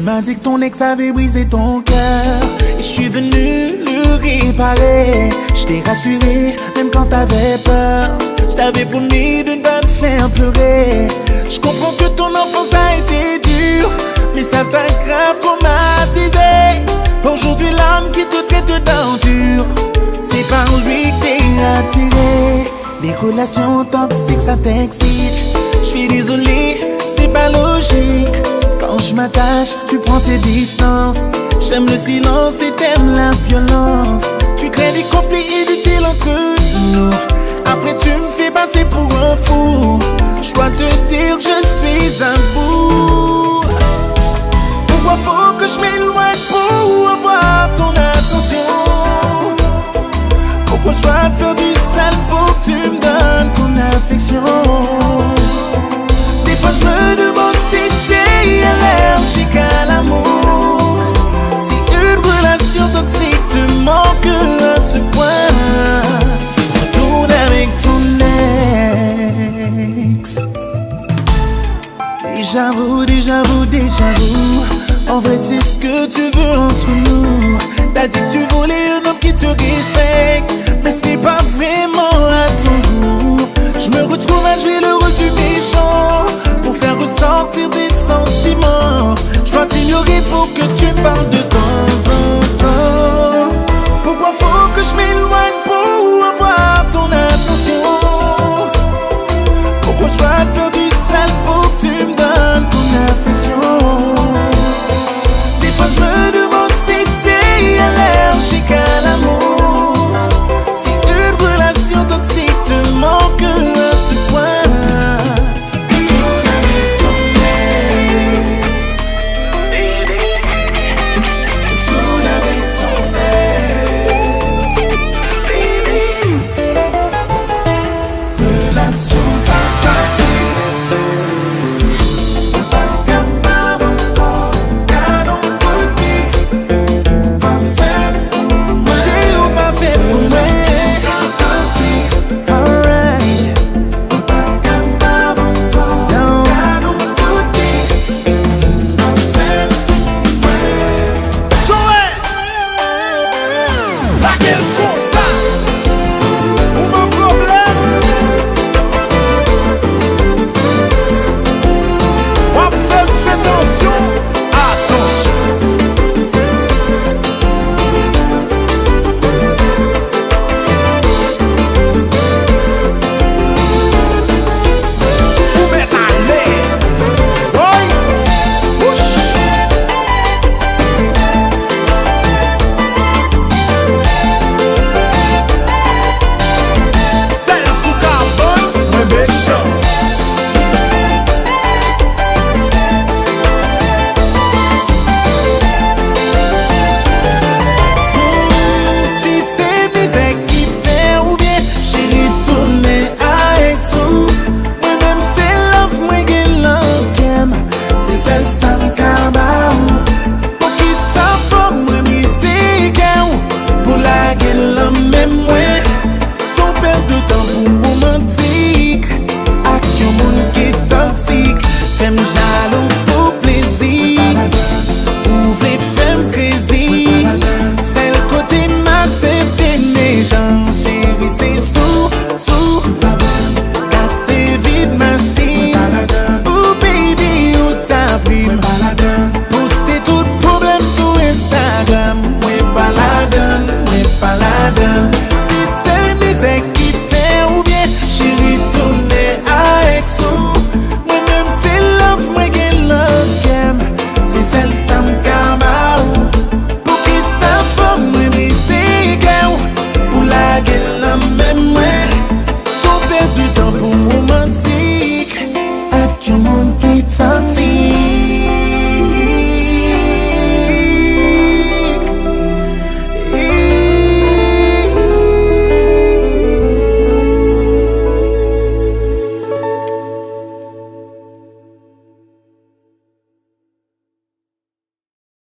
m'as dit que ton ex avait brisé ton cœur. Et je suis venu le réparer. Je t'ai rassuré, même quand t'avais peur. Je t'avais promis de ne pas te faire pleurer. Je comprends que ton enfance a été dure, mais ça t'a grave traumatisé. Aujourd'hui l'homme qui te traite d'endure, c'est par lui que t'es attiré. Les relations toxiques ça t'excite. Je suis désolé, c'est pas logique. Quand je m'attache, tu prends tes distances. J'aime le silence et t'aimes la violence. Tu crées des conflits inutiles entre nous. Après tu me fais passer pour un fou. Je dois te dire que je suis à bout. Pourquoi faut que je m'éloigne pour avoir ton attention? Pourquoi je dois faire du sale pour que tu me donnes ton affection? Des fois je me demande si t'es allergique à l'amour. Si une relation toxique te manque à ce point, retourne avec ton ex. Déjà vous. En vrai c'est ce que tu veux entre nous. T'as dit que tu voulais un homme qui te respecte, mais c'est pas vraiment à ton goût. Je me retrouve à jouer le rôle du méchant pour faire ressortir des sentiments. Je dois t'ignorer pour que tu parles de